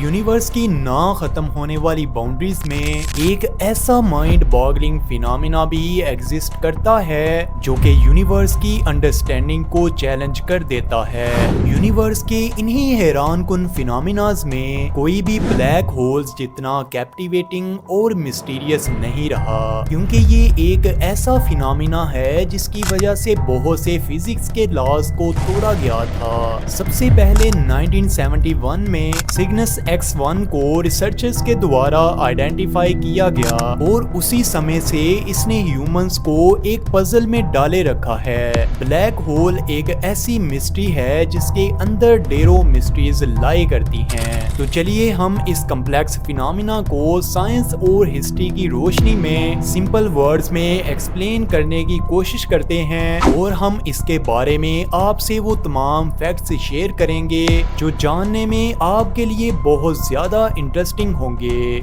Universe की ना खत्म होने वाली बाउंड्रीज में एक ऐसा माइंड बॉगलिंग फिनोमिना भी एग्जिस्ट करता है जो कि यूनिवर्स की अंडरस्टैंडिंग को चैलेंज कर देता है। यूनिवर्स के इन्हीं हैरान कुन फिनोमिनाज में कोई भी ब्लैक होल्स जितना कैप्टिवेटिंग और मिस्टीरियस नहीं रहा, क्योंकि ये एक ऐसा फिनोमिना है जिसकी वजह से बहुत से फिजिक्स के लॉज को तोड़ा गया था। सबसे पहले 1971 में सिग्नस X1 को रिसर्चर्स के द्वारा आइडेंटिफाई किया गया और उसी समय से इसने ह्यूमंस को एक पजल में डाले रखा है। ब्लैक होल एक ऐसी मिस्ट्री है जिसके अंदर ढेरों मिस्ट्रीज लाई करती हैं। तो चलिए हम इस कम्प्लेक्स फिनोमिना को साइंस और हिस्ट्री की रोशनी में सिंपल वर्ड्स में एक्सप्लेन करने की कोशिश करते हैं और हम इसके बारे में आपसे वो तमाम फैक्ट्स शेयर करेंगे जो जानने में आपके लिए बहुत ज्यादा इंटरेस्टिंग होंगे।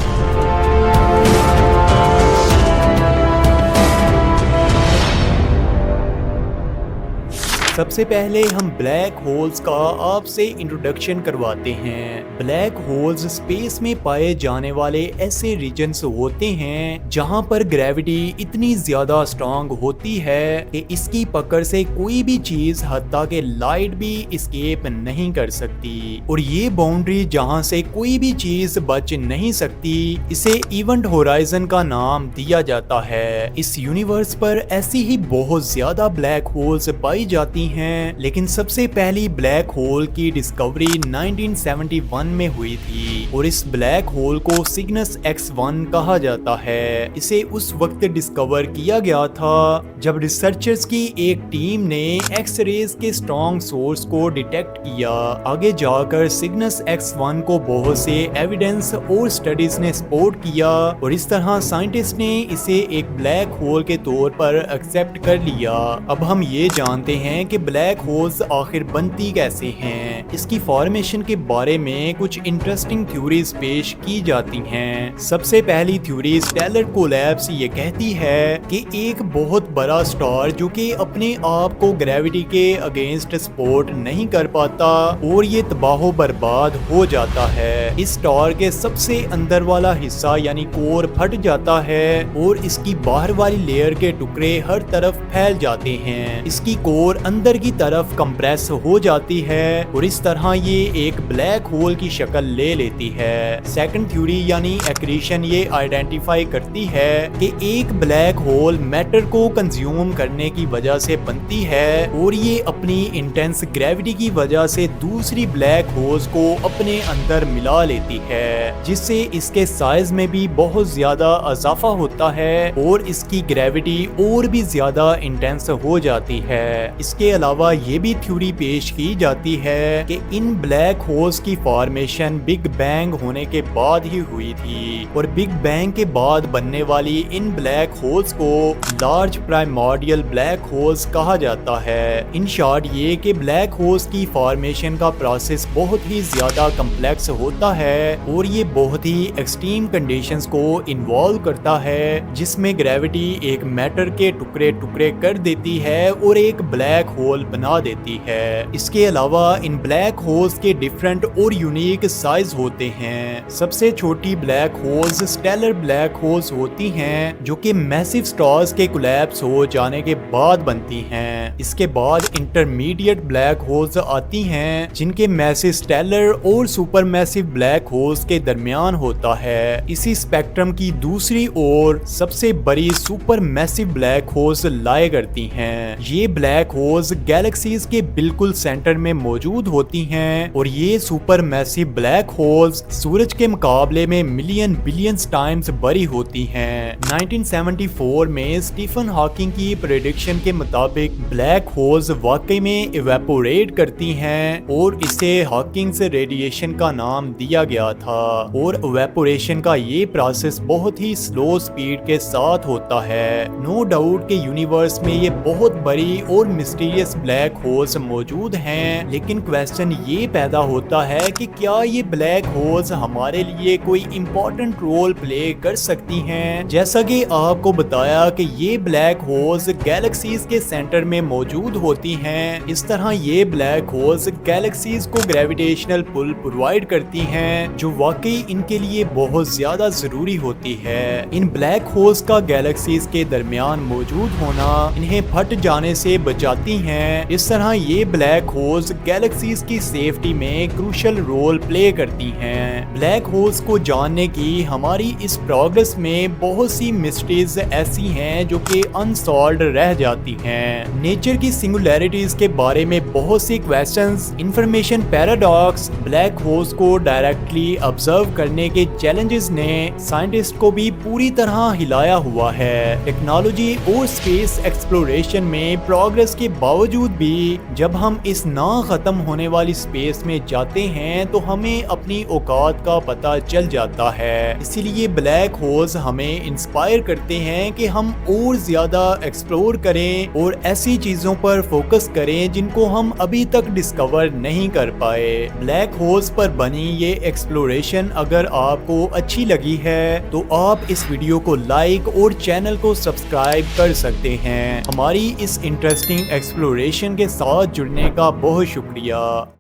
सबसे पहले हम ब्लैक होल्स का आपसे इंट्रोडक्शन करवाते हैं। ब्लैक होल्स स्पेस में पाए जाने वाले ऐसे रीजन्स होते हैं जहां पर ग्रेविटी इतनी ज्यादा स्ट्रांग होती है कि इसकी पकड़ से कोई भी चीज हत्ता के लाइट भी एस्केप नहीं कर सकती, और ये बाउंड्री जहां से कोई भी चीज बच नहीं सकती, इसे इवेंट होराइजन का नाम दिया जाता है। इस यूनिवर्स पर ऐसी ही बहुत ज्यादा ब्लैक होल्स पाई जाती हैं, लेकिन सबसे पहली ब्लैक होल की डिस्कवरी 1971 में हुई थी और इस ब्लैक होल को सिग्नस X1 कहा जाता है। इसे उस वक्त डिस्कवर किया गया था जब रिसर्चर्स की एक टीम ने एक्स रेज के स्ट्रॉन्ग सोर्स को डिटेक्ट किया। आगे जाकर सिग्नस X1 को बहुत से एविडेंस और स्टडीज ने सपोर्ट किया और इस तरह साइंटिस्ट ने इसे एक ब्लैक होल के तौर पर एक्सेप्ट कर लिया। अब हम ये जानते हैं कि ब्लैक होल्स आखिर बनती कैसे हैं। इसकी फॉर्मेशन के बारे में कुछ इंटरेस्टिंग थ्योरीज पेश की जाती हैं। सबसे पहली थ्योरी स्टेलर कोलैप्स ये कहती है कि एक बहुत बड़ा स्टार जो कि अपने आप को ग्रेविटी के अगेंस्ट सपोर्ट नहीं कर पाता और ये तबाह बर्बाद हो जाता है। इस स्टार के सबसे अंदर वाला हिस्सा यानी कोर फट जाता है और इसकी बाहर वाली लेयर के टुकड़े हर तरफ फैल जाते हैं। इसकी कोर अंदर की तरफ कंप्रेस हो जाती है और इस तरह ये एक ब्लैक होल की शक्ल ले लेती है। सेकंड थ्योरी यानी एक्रीशन ये आइडेंटिफाई करती है कि एक ब्लैक होल मैटर को कंज्यूम करने की वजह से बनती है और ये अपनी इंटेंस ग्रेविटी की वजह से दूसरी ब्लैक होल्स को अपने अंदर मिला लेती है, जिससे इसके साइज में भी बहुत ज्यादा इजाफा होता है और इसकी ग्रेविटी और भी ज्यादा इंटेंस हो जाती है। इसके अलावा ये भी थ्योरी पेश की जाती है कि इन ब्लैक होल्स की फॉर्मेशन बिग बैंग होने के बाद ही हुई थी और बिग बैंग के बाद बनने वाली इन ब्लैक होल्स को लार्ज प्राइमोर्डियल ब्लैक होल्स कहा जाता है। इन शॉर्ट ये कि ब्लैक होल्स की फॉर्मेशन का प्रोसेस बहुत ही ज्यादा कम्प्लेक्स होता है और ये बहुत ही एक्सट्रीम कंडीशंस को इन्वॉल्व करता है, जिसमें ग्रेविटी एक मैटर के टुकड़े टुकड़े कर देती है और एक ब्लैक होल बना देती है। इसके अलावा इन ब्लैक होल्स के डिफरेंट और यूनिक साइज होते हैं। सबसे छोटी black holes stellar black holes होती हैं जो कि मैसिव स्टार्स के कोलैप्स हो जाने के बाद बनती हैं। इसके बाद इंटरमीडिएट ब्लैक होल्स आती हैं जिनके मैसिव स्टेलर और सुपर मैसिव ब्लैक होल्स के दरमियान होता है। इसी स्पेक्ट्रम की दूसरी ओर सबसे बड़ी सुपर मैसिव ब्लैक होल्स लाया करती हैं। ये ब्लैक होल्स गैलेक्सीज के बिल्कुल सेंटर में मौजूद होती हैं और ये सुपर मैसिव ब्लैक होल्स सूरज के मुकाबले में मिलियन बिलियंस टाइम्स बड़ी होती हैं। 1974 में स्टीफन हॉकिंग की प्रेडिक्शन के मुताबिक ब्लैक होल्स वाकई में इवेपोरेट करती हैं और इसे हॉकिंग्स रेडिएशन का नाम दिया गया था और इवेपोरेशन का ये प्रोसेस बहुत ही स्लो स्पीड के साथ होता है। नो डाउट के यूनिवर्स में ये बहुत बड़ी और मिस्टीरियस मिस्टीरियस ब्लैक होल्स मौजूद हैं, लेकिन क्वेश्चन ये पैदा होता है कि क्या ये ब्लैक होल्स हमारे लिए कोई इम्पोर्टेंट रोल प्ले कर सकती हैं। जैसा कि आपको बताया कि ये ब्लैक होल्स गैलेक्सीज के सेंटर में मौजूद होती हैं, इस तरह ये ब्लैक होल्स गैलेक्सीज को ग्रेविटेशनल पुल प्रोवाइड करती हैं, जो वाकई इनके लिए बहुत ज्यादा जरूरी होती है। इन ब्लैक होल्स का गैलेक्सीज के दरमियान मौजूद होना इन्हें फट जाने से बचाती हैं। इस तरह ये ब्लैक होल्स गैलेक्सीज की सेफ्टी में क्रूशल रोल प्ले करती हैं। ब्लैक होल्स को जानने की हमारी इस प्रोग्रेस में बहुत सी मिस्ट्रीज ऐसी हैं जो कि अनसॉल्व्ड रह जाती हैं। नेचर की सिंगुलैरिटीज के बारे में बहुत सी questions, information paradox, black holes को डायरेक्टली ऑब्जर्व करने के चैलेंजेस ने साइंटिस्ट को भी पूरी तरह हिलाया हुआ है। टेक्नोलॉजी और स्पेस एक्सप्लोरेशन में प्रोग्रेस के बावजूद भी जब हम इस ना खत्म होने वाली स्पेस में जाते हैं तो हमें अपनी औकात का पता चल जाता है। इसीलिए ब्लैक होल्स हमें इंस्पायर करते हैं कि हम और ज्यादा एक्सप्लोर करें और ऐसी चीजों पर फोकस करें जिनको हम अभी तक डिस्कवर नहीं कर पाए। ब्लैक होल्स पर बनी ये एक्सप्लोरेशन अगर आपको अच्छी लगी है तो आप इस वीडियो को लाइक और चैनल को सब्सक्राइब कर सकते हैं। हमारी इस इंटरेस्टिंग एक्सप्लोरेशन के साथ जुड़ने का बहुत शुक्रिया।